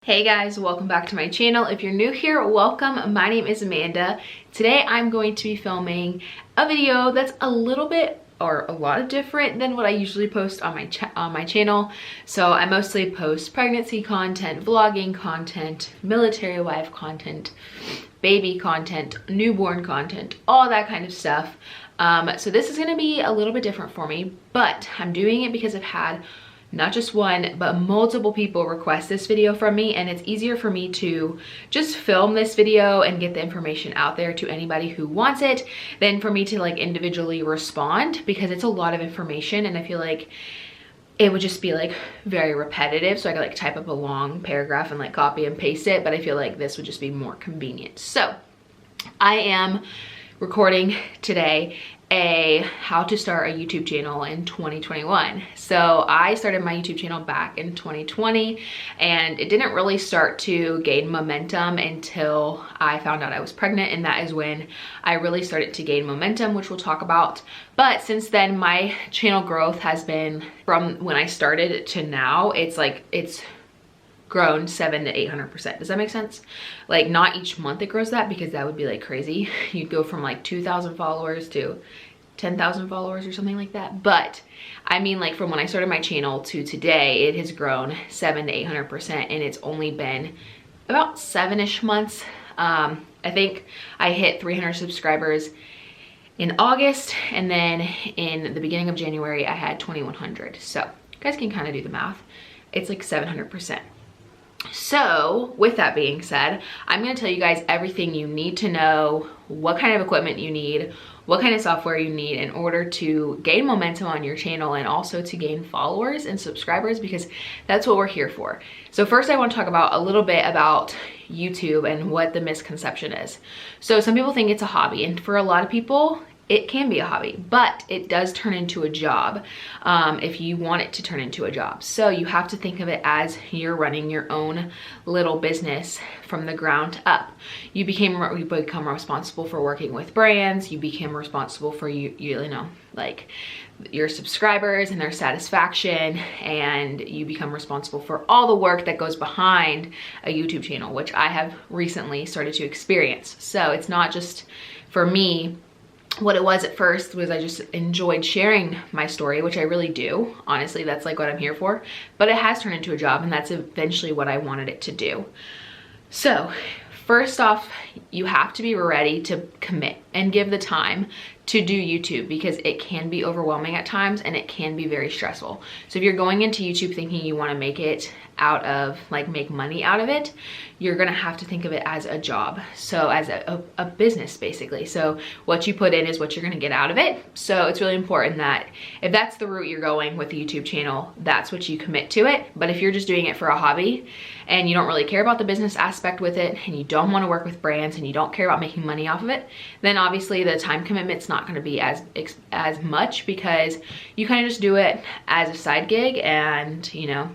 Hey guys, welcome back to my channel. If you're new here, welcome. My name is Amanda. Today I'm going to be filming a video that's a little bit or a lot different than what I usually post on my channel. So I mostly post pregnancy content, vlogging content, military wife content, baby content, newborn content, all that kind of stuff. So this is going to be a little bit different for me, but I'm doing it because I've had not just one, but multiple people request this video from me, and it's easier for me to just film this video and get the information out there to anybody who wants it than for me to like individually respond, because it's a lot of information and I feel like it would just be like very repetitive. So I could like type up a long paragraph and like copy and paste it, but I feel like this would just be more convenient. So I am recording today a how to start a YouTube channel in 2021. So I started my YouTube channel back in 2020 and it didn't really start to gain momentum until I found out I was pregnant, and that is when I really started to gain momentum, which we'll talk about. But since then my channel growth has been, from when I started to now, it's grown 700 to 800%. Does that make sense? Like not each month it grows that, because that would be like crazy. You'd go from like 2,000 followers to 10,000 followers or something like that. But I mean, like from when I started my channel to today, it has grown 700 to 800%, and it's only been about 7-ish months. I think I hit 300 subscribers in August, and then in the beginning of January I had 2,100. So you guys can kind of do the math. It's like 700%. So with that being said, I'm going to tell you guys everything you need to know, what kind of equipment you need, what kind of software you need in order to gain momentum on your channel and also to gain followers and subscribers, because that's what we're here for. So first I want to talk about a little bit about YouTube and what the misconception is. So some people think it's a hobby, and for a lot of people it can be a hobby, but it does turn into a job if you want it to turn into a job. So you have to think of it as you're running your own little business from the ground up. You become responsible for working with brands. You become responsible for you know, like your subscribers and their satisfaction, and you become responsible for all the work that goes behind a YouTube channel, which I have recently started to experience. So it's not just for me. What it was at first was I just enjoyed sharing my story, which I really do. Honestly, that's like what I'm here for. But it has turned into a job, and that's eventually what I wanted it to do. So first off, you have to be ready to commit and give the time to do YouTube, because it can be overwhelming at times and it can be very stressful. So if you're going into YouTube thinking you want to make it out of, like make money out of it, you're gonna have to think of it as a job. So as a business basically. So what you put in is what you're gonna get out of it. So it's really important that if that's the route you're going with the YouTube channel, that's what you commit to it. But if you're just doing it for a hobby and you don't really care about the business aspect with it, and you don't want to work with brands, and you don't care about making money off of it, then obviously the time commitment's not going to be as much, because you kind of just do it as a side gig, and you know,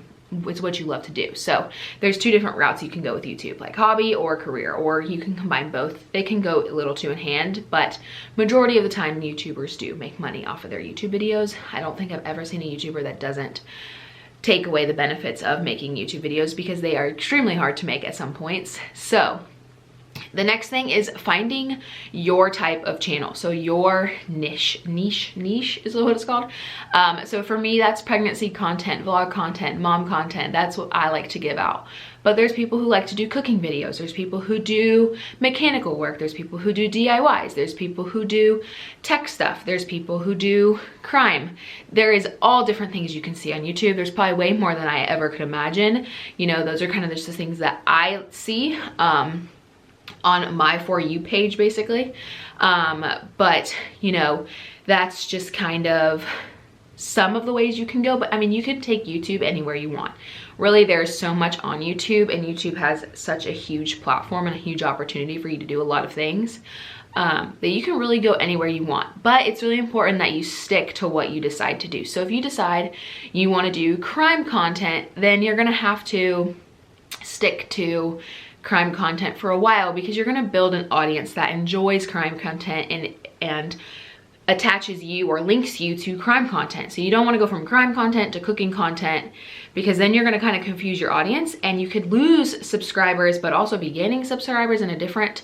it's what you love to do. So there's two different routes you can go with YouTube, like hobby or career, or you can combine both. They can go a little two in hand, but majority of the time YouTubers do make money off of their YouTube videos. I don't think I've ever seen a YouTuber that doesn't take away the benefits of making YouTube videos, because they are extremely hard to make at some points. So the next thing is finding your type of channel. So your niche is what it's called. So for me, that's pregnancy content, vlog content, mom content. That's what I like to give out. But there's people who like to do cooking videos. There's people who do mechanical work. There's people who do DIYs. There's people who do tech stuff. There's people who do crime. There is all different things you can see on YouTube. There's probably way more than I ever could imagine. You know, those are kind of just the things that I see on my For You page basically. But you know, that's just kind of some of the ways you can go. But I mean, you could take YouTube anywhere you want. Really, there's so much on YouTube, and YouTube has such a huge platform and a huge opportunity for you to do a lot of things that you can really go anywhere you want. But it's really important that you stick to what you decide to do. So if you decide you want to do crime content, then you're gonna have to stick to crime content for a while, because you're going to build an audience that enjoys crime content and attaches you or links you to crime content. So you don't want to go from crime content to cooking content, because then you're gonna kind of confuse your audience and you could lose subscribers, but also be gaining subscribers in a different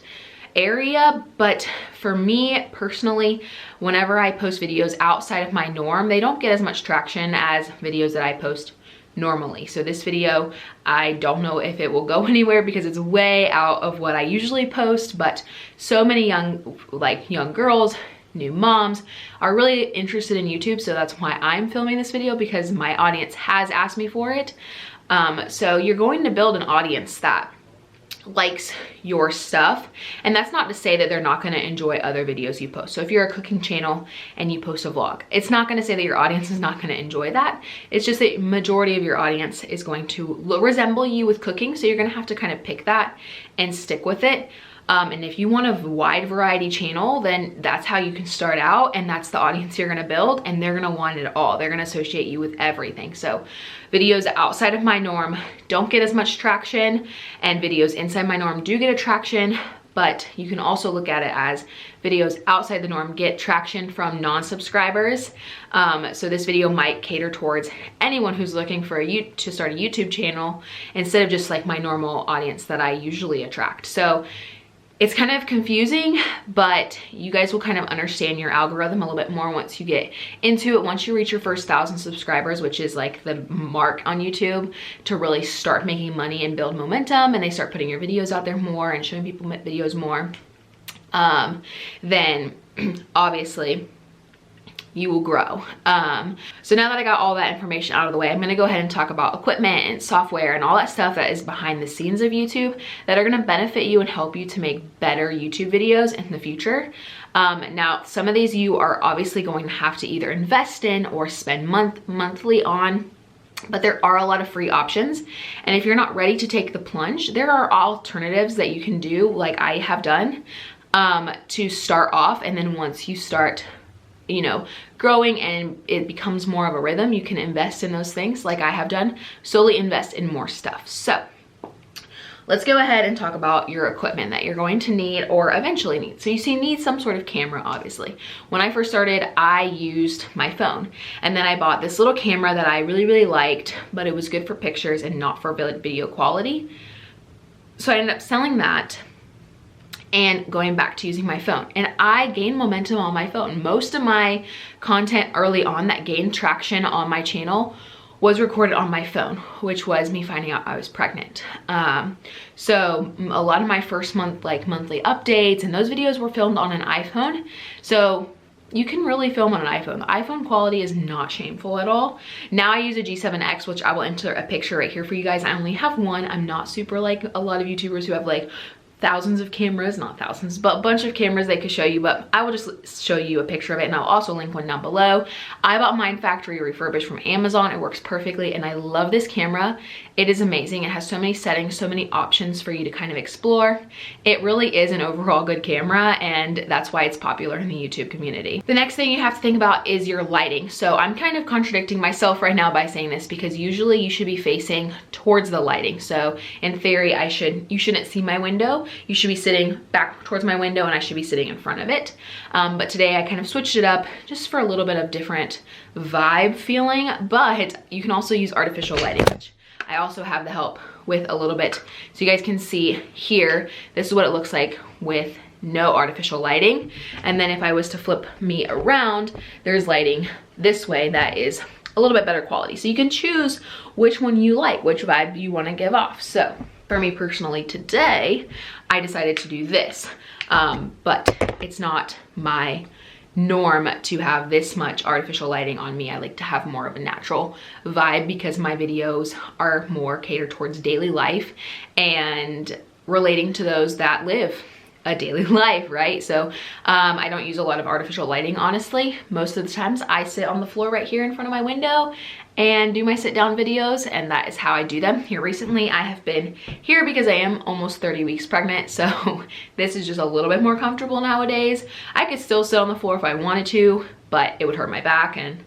area. But for me personally, whenever I post videos outside of my norm, they don't get as much traction as videos that I post normally. So this video, I don't know if it will go anywhere because it's way out of what I usually post, but so many young girls, new moms are really interested in YouTube. So that's why I'm filming this video, because my audience has asked me for it. So you're going to build an audience that likes your stuff, and that's not to say that they're not going to enjoy other videos you post. So if you're a cooking channel and you post a vlog, it's not going to say that your audience is not going to enjoy that. It's just that majority of your audience is going to resemble you with cooking, so you're going to have to kind of pick that and stick with it. And if you want a wide variety channel, then that's how you can start out, and that's the audience you're gonna build, and they're gonna want it all. They're gonna associate you with everything. So videos outside of my norm don't get as much traction, and videos inside my norm do get a traction, but you can also look at it as videos outside the norm get traction from non-subscribers. So this video might cater towards anyone who's looking for to start a YouTube channel instead of just like my normal audience that I usually attract. So it's kind of confusing, but you guys will kind of understand your algorithm a little bit more once you get into it. Once you reach your first 1,000 subscribers, which is like the mark on YouTube to really start making money and build momentum, and they start putting your videos out there more and showing people videos more, then obviously you will grow. So now that I got all that information out of the way, I'm gonna go ahead and talk about equipment and software and all that stuff that is behind the scenes of YouTube that are gonna benefit you and help you to make better YouTube videos in the future. Now, some of these you are obviously going to have to either invest in or spend monthly on, but there are a lot of free options. And if you're not ready to take the plunge, there are alternatives that you can do, like I have done, to start off. And then once you start growing and it becomes more of a rhythm, you can invest in those things like I have done, solely invest in more stuff. So let's go ahead and talk about your equipment that you're going to need or eventually need. So you need some sort of camera, obviously. When I first started, I used my phone, and then I bought this little camera that I really, really liked, but it was good for pictures and not for video quality. So I ended up selling that and going back to using my phone, and I gained momentum on my phone. Most of my content early on that gained traction on my channel was recorded on my phone, which was me finding out I was pregnant. So a lot of my first monthly updates and those videos were filmed on an iPhone. So you can really film on an iPhone. The iPhone quality is not shameful at all. Now I use a G7X, which I will enter a picture right here for you guys. I only have one. I'm not super like a lot of YouTubers who have like thousands of cameras, not thousands, but a bunch of cameras they could show you, but I will just show you a picture of it, and I'll also link one down below. I bought mine factory refurbished from Amazon. It works perfectly, and I love this camera. It is amazing. It has so many settings, so many options for you to kind of explore. It really is an overall good camera, and that's why it's popular in the YouTube community. The next thing you have to think about is your lighting. So I'm kind of contradicting myself right now by saying this, because usually you should be facing towards the lighting. So in theory, you shouldn't see my window. You should be sitting back towards my window, and I should be sitting in front of it. But today I kind of switched it up just for a little bit of different vibe feeling, but you can also use artificial lighting, which I also have the help with a little bit. So you guys can see here, this is what it looks like with no artificial lighting. And then if I was to flip me around, there's lighting this way that is a little bit better quality. So you can choose which one you like, which vibe you want to give off. So for me personally today, I decided to do this, but it's not my norm to have this much artificial lighting on me. I like to have more of a natural vibe because my videos are more catered towards daily life and relating to those that live a daily life, right? So I don't use a lot of artificial lighting, honestly. Most of the times I sit on the floor right here in front of my window and do my sit down videos, and that is how I do them. Here recently I have been here because I am almost 30 weeks pregnant, so this is just a little bit more comfortable nowadays. I could still sit on the floor if I wanted to, but it would hurt my back, and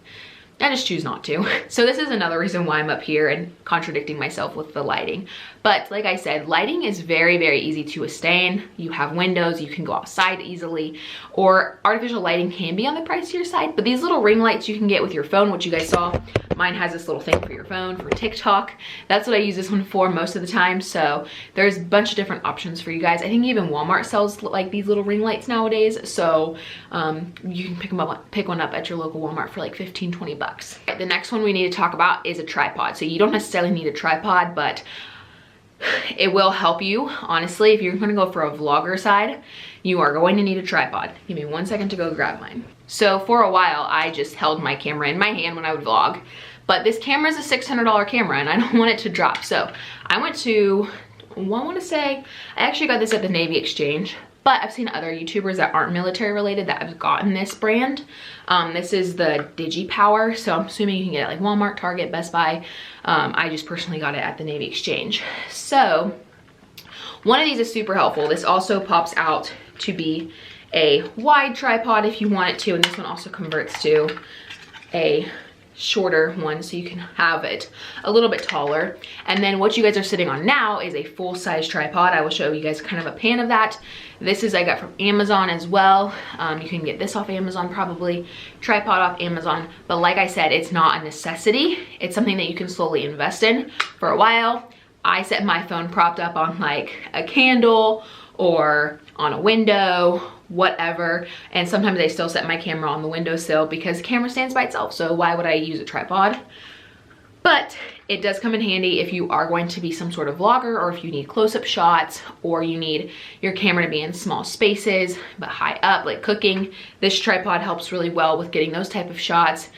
I just choose not to. So this is another reason why I'm up here and contradicting myself with the lighting. But like I said, lighting is very, very easy to sustain. You have windows, you can go outside easily, or artificial lighting can be on the pricier side, but these little ring lights you can get with your phone, which you guys saw, mine has this little thing for your phone, for TikTok. That's what I use this one for most of the time. So there's a bunch of different options for you guys. I think even Walmart sells like these little ring lights nowadays. So you can pick one up at your local Walmart for like 15, 20 bucks. The next one we need to talk about is a tripod. So you don't necessarily need a tripod, but it will help you. Honestly, if you're gonna go for a vlogger side, you are going to need a tripod. Give me 1 second to go grab mine. So for a while, I just held my camera in my hand when I would vlog, but this camera is a $600 camera and I don't want it to drop. So I went to, I wanna say, I actually got this at the Navy Exchange, but I've seen other YouTubers that aren't military related that have gotten this brand. This is the DigiPower, so I'm assuming you can get it at like Walmart, Target, Best Buy. I just personally got it at the Navy Exchange. So one of these is super helpful. This also pops out to be a wide tripod if you want it to, and this one also converts to a shorter one so you can have it a little bit taller. And then what you guys are sitting on now is a full-size tripod. I will show you guys kind of a pan of that. This is I got from Amazon as well. You can get this off Amazon probably, tripod off Amazon, but like I said, it's not a necessity. It's something that you can slowly invest in. For a while I set my phone propped up on like a candle or on a window, whatever, and sometimes I still set my camera on the windowsill because the camera stands by itself, so why would I use a tripod? But it does come in handy if you are going to be some sort of vlogger, or if you need close-up shots, or you need your camera to be in small spaces but high up, like cooking. This tripod helps really well with getting those type of shots.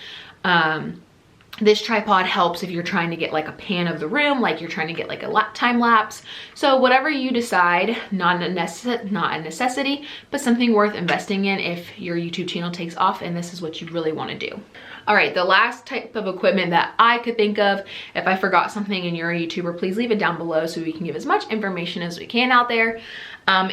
This tripod helps if you're trying to get like a pan of the room, like you're trying to get like a time lapse. So whatever you decide, not a necessity, but something worth investing in if your YouTube channel takes off and this is what you really want to do. All right, the last type of equipment that I could think of, if I forgot something and you're a YouTuber, please leave it down below so we can give as much information as we can out there.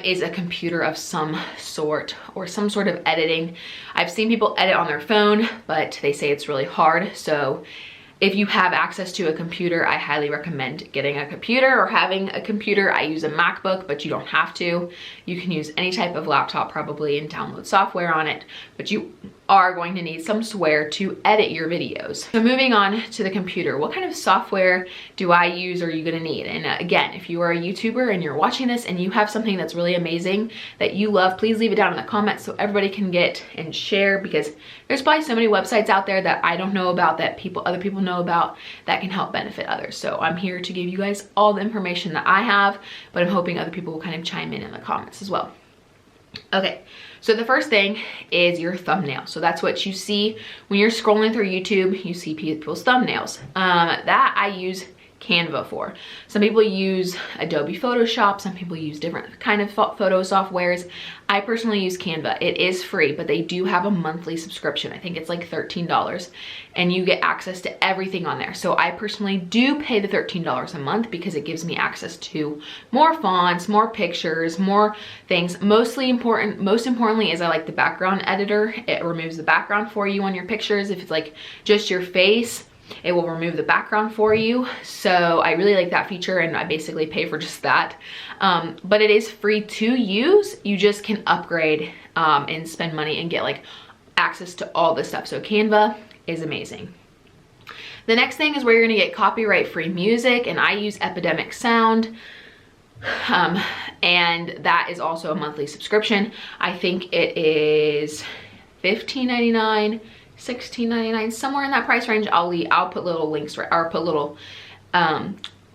Is a computer of some sort or some sort of editing. I've seen people edit on their phone, but they say it's really hard. So if you have access to a computer, I highly recommend getting a computer or having a computer. I use a MacBook, but you don't have to. You can use any type of laptop probably and download software on it, but you are going to need some software to edit your videos. So moving on to the computer, what kind of software do I use or are you gonna need? And again, if you are a YouTuber and you're watching this and you have something that's really amazing that you love, please leave it down in the comments so everybody can get and share, because there's probably so many websites out there that I don't know about that other people know about that can help benefit others. So I'm here to give you guys all the information that I have, but I'm hoping other people will kind of chime in the comments as well. Okay, so the first thing is your thumbnail. So that's what you see when you're scrolling through YouTube. You see people's thumbnails. That I use Canva for. Some people use Adobe Photoshop, some people use different kind of photo softwares. I personally use Canva. It is free, but they do have a monthly subscription. I think it's like $13 and you get access to everything on there. So I personally do pay the $13 a month because it gives me access to more fonts, more pictures, more things. Most importantly is I like the background editor. It removes the background for you on your pictures. If it's like just your face, it will remove the background for you. So I really like that feature and I basically pay for just that. But it is free to use. You just can upgrade and spend money and get like access to all this stuff. So Canva is amazing. The next thing is where you're gonna get copyright free music, and I use Epidemic Sound. And that is also a monthly subscription. I think it is $15.99, $16.99, somewhere in that price range. I'll put little links or put little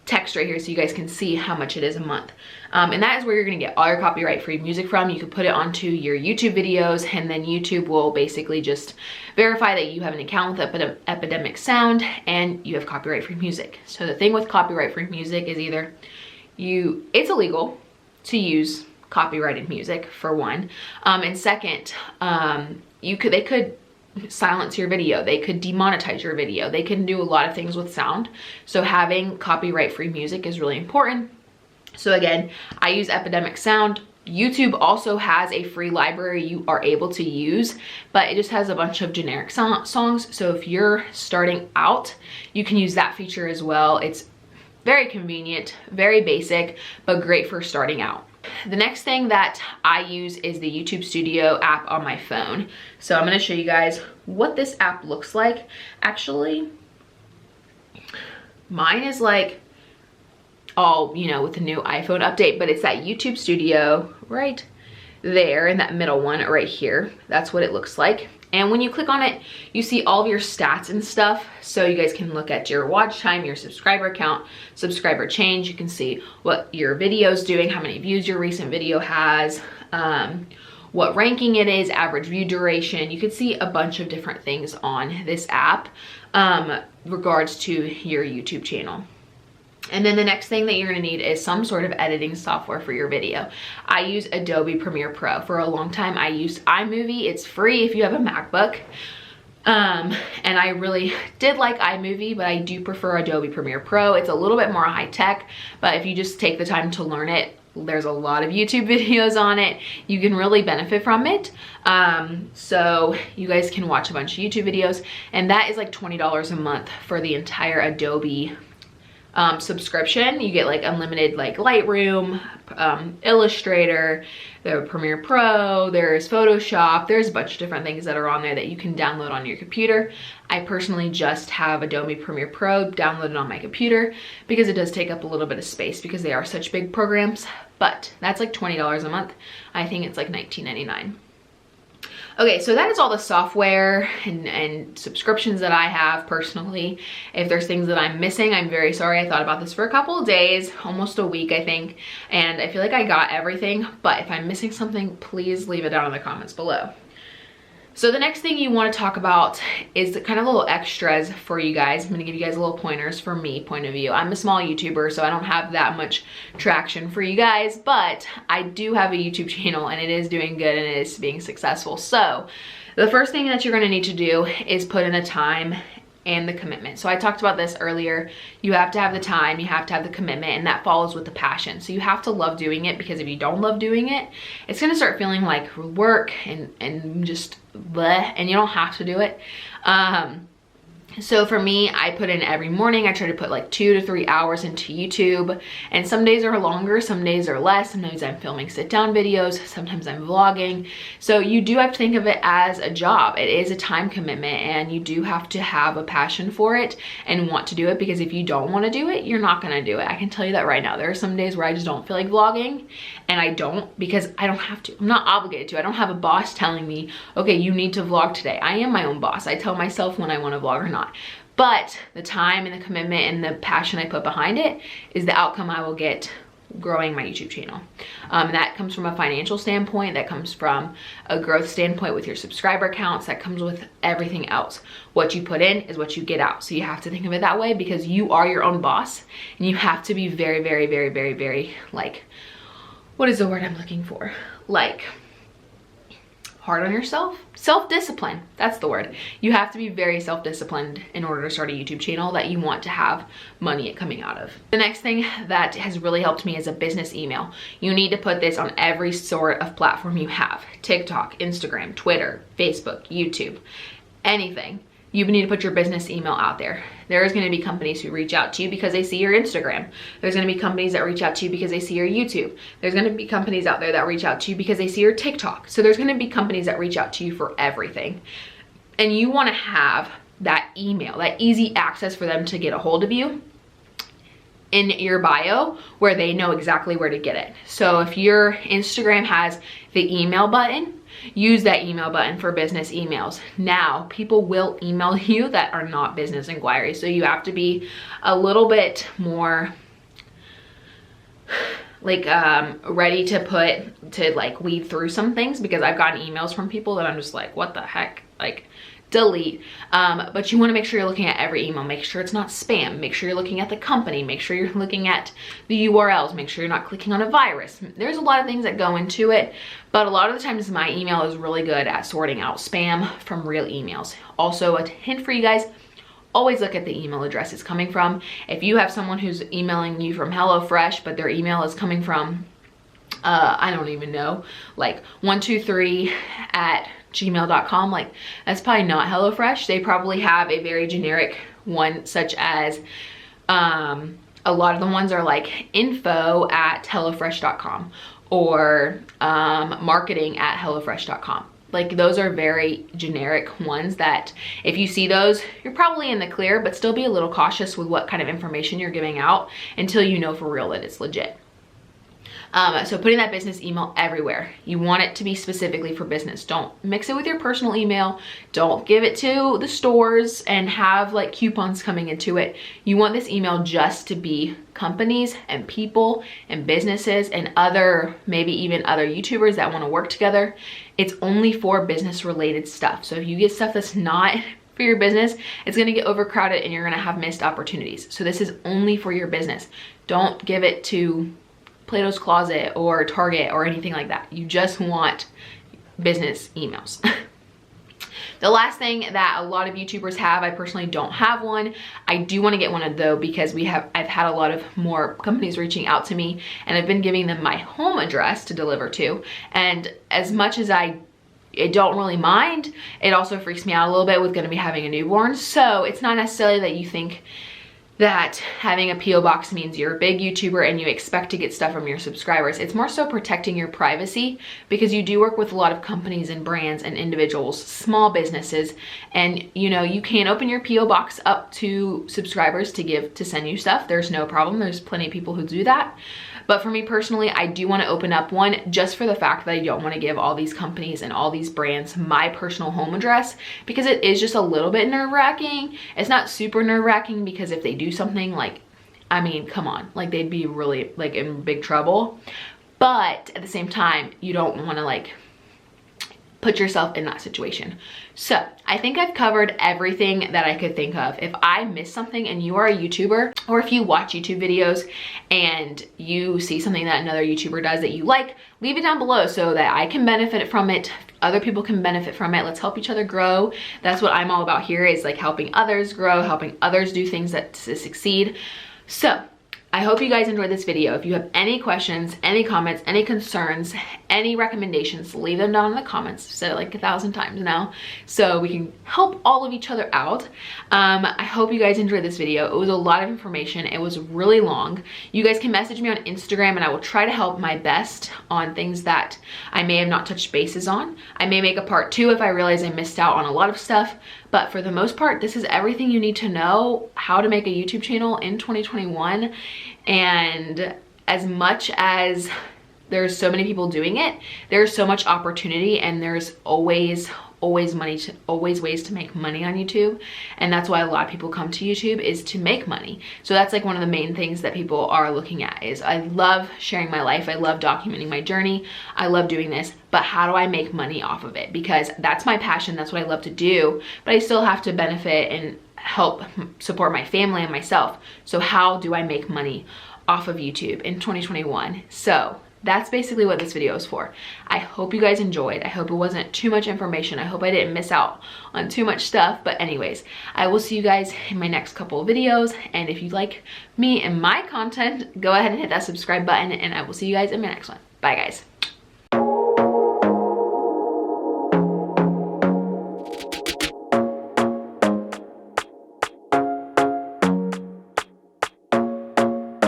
text right here so you guys can see how much it is a month. And that is where you're gonna get all your copyright free music from. You can put it onto your YouTube videos and then YouTube will basically just verify that you have an account with Epidemic Sound and you have copyright free music. So the thing with copyright free music is either it's illegal to use copyrighted music for one, and second, they could silence your video, they could demonetize your video, they can do a lot of things with sound. So having copyright free music is really important. So again, I use Epidemic Sound. YouTube also has a free library you are able to use, but it just has a bunch of generic songs. So if you're starting out, you can use that feature as well. very convenient, very basic, but great for starting out. The next thing that I use is the YouTube Studio app on my phone. So I'm gonna show you guys what this app looks like. Actually, mine is like all, you know, with the new iPhone update, but it's that YouTube Studio right there, and that middle one right here. That's what it looks like. And when you click on it, you see all of your stats and stuff. So you guys can look at your watch time, your subscriber count, subscriber change. You can see what your video's doing, how many views your recent video has, what ranking it is, average view duration. You can see a bunch of different things on this app regards to your YouTube channel. And then the next thing that you're gonna need is some sort of editing software for your video. I use Adobe Premiere Pro. For a long time, I used iMovie. It's free if you have a MacBook. And I really did like iMovie, but I do prefer Adobe Premiere Pro. It's a little bit more high tech, but if you just take the time to learn it, there's a lot of YouTube videos on it. You can really benefit from it. So you guys can watch a bunch of YouTube videos, and that is like $20 a month for the entire Adobe subscription. You get like unlimited like Lightroom, Illustrator, the Premiere Pro, there's Photoshop, there's a bunch of different things that are on there that you can download on your computer. I personally just have Adobe Premiere Pro downloaded on my computer because it does take up a little bit of space because they are such big programs, but that's like $20 a month. I think it's like $19.99. Okay, so that is all the software and subscriptions that I have personally. If there's things that I'm missing, I'm very sorry. I thought about this for a couple of days, almost a week, I think, and I feel like I got everything, but if I'm missing something, please leave it down in the comments below. So the next thing you want to talk about is the kind of little extras for you guys. I'm going to give you guys little pointers for me, point of view. I'm a small YouTuber, so I don't have that much traction for you guys, but I do have a YouTube channel and it is doing good and it is being successful. So the first thing that you're going to need to do is put in the time and the commitment. So I talked about this earlier. You have to have the time, you have to have the commitment, and that follows with the passion. So you have to love doing it, because if you don't love doing it, it's gonna start feeling like work and just bleh, and you don't have to do it. So for me, I put in every morning. I try to put like 2 to 3 hours into YouTube, and some days are longer, some days are less. Sometimes I'm filming sit down videos, sometimes I'm vlogging. So you do have to think of it as a job. It is a time commitment, and you do have to have a passion for it and want to do it, because if you don't want to do it, you're not going to do it. I can tell you that right now. There are some days where I just don't feel like vlogging, and I don't, because I don't have to. I'm not obligated to. I don't have a boss telling me, okay, you need to vlog today. I am my own boss. I tell myself when I want to vlog or not. But the time and the commitment and the passion I put behind it is the outcome I will get growing my YouTube channel. That comes from a financial standpoint, that comes from a growth standpoint with your subscriber counts, that comes with everything else. What you put in is what you get out. So you have to think of it that way, because you are your own boss, and you have to be very, very, very, very, very, like, what is the word I'm looking for? Like, hard on yourself. Self-discipline, that's the word. You have to be very self-disciplined in order to start a YouTube channel that you want to have money coming out of. The next thing that has really helped me is a business email. You need to put this on every sort of platform you have. TikTok, Instagram, Twitter, Facebook, YouTube, anything. You need to put your business email out there. There's going to be companies who reach out to you because they see your Instagram. There's going to be companies that reach out to you because they see your YouTube. There's going to be companies out there that reach out to you because they see your TikTok. So there's going to be companies that reach out to you for everything. And you want to have that email, that easy access for them to get a hold of you in your bio, where they know exactly where to get it. So if your Instagram has the email button, use that email button for business emails. Now, people will email you that are not business inquiries. So you have to be a little bit more like ready to like weed through some things, because I've gotten emails from people that I'm just like, what the heck? Like, delete. But you want to make sure you're looking at every email. Make sure it's not spam. Make sure you're looking at the company. Make sure you're looking at the URLs. Make sure you're not clicking on a virus. There's a lot of things that go into it, but a lot of the times my email is really good at sorting out spam from real emails. Also, a hint for you guys, always look at the email address it's coming from. If you have someone who's emailing you from HelloFresh, but their email is coming from I don't even know, like 123@gmail.com, like, that's probably not HelloFresh. They probably have a very generic one, such as a lot of the ones are like info@hellofresh.com or marketing@hellofresh.com. Like those are very generic ones that if you see those, you're probably in the clear, but still be a little cautious with what kind of information you're giving out until you know for real that it's legit. So putting that business email everywhere. You want it to be specifically for business. Don't mix it with your personal email. Don't give it to the stores and have like coupons coming into it. You want this email just to be companies and people and businesses and other, maybe even other YouTubers that want to work together. It's only for business related stuff. So if you get stuff that's not for your business, it's going to get overcrowded and you're going to have missed opportunities. So this is only for your business. Don't give it to Plato's Closet or Target or anything like that. You just want business emails. The last thing that a lot of YouTubers have, I personally don't have one. I do want to get one though, because I've had a lot of more companies reaching out to me and I've been giving them my home address to deliver to. And as much as I don't really mind, it also freaks me out a little bit with gonna be having a newborn. So it's not necessarily that you think that having a PO box means you're a big YouTuber and you expect to get stuff from your subscribers. It's more so protecting your privacy, because you do work with a lot of companies and brands and individuals, small businesses, and you know, you can open your PO box up to subscribers to send you stuff. There's no problem. There's plenty of people who do that. But for me personally, I do want to open up one just for the fact that I don't want to give all these companies and all these brands my personal home address, because it is just a little bit nerve-wracking. It's not super nerve-wracking because if they do something, like, I mean, come on, like they'd be really like in big trouble. But at the same time, you don't want to like put yourself in that situation. So I think I've covered everything that I could think of. If I missed something and you are a YouTuber, or if you watch YouTube videos and you see something that another YouTuber does that you like, leave it down below so that I can benefit from it. Other people can benefit from it. Let's help each other grow. That's what I'm all about here, is like helping others grow, helping others do things to succeed. So I hope you guys enjoyed this video. If you have any questions, any comments, any concerns, any recommendations, leave them down in the comments. I've said it like 1,000 times now, so we can help all of each other out. I hope you guys enjoyed this video. It was a lot of information. It was really long. You guys can message me on Instagram and I will try to help my best on things that I may have not touched bases on. I may make a part 2 if I realize I missed out on a lot of stuff. But for the most part, this is everything you need to know how to make a YouTube channel in 2021. And as much as there's so many people doing it, there's so much opportunity, and there's always ways to make money on YouTube. And that's why a lot of people come to YouTube, is to make money. So that's like one of the main things that people are looking at, is I love sharing my life. I love documenting my journey. I love doing this, but how do I make money off of it? Because that's my passion. That's what I love to do, but I still have to benefit and help support my family and myself. So how do I make money off of YouTube in 2021? So that's basically what this video is for. I hope you guys enjoyed. I hope it wasn't too much information. I hope I didn't miss out on too much stuff. But anyways, I will see you guys in my next couple of videos. And if you like me and my content, go ahead and hit that subscribe button, and I will see you guys in my next one. Bye guys.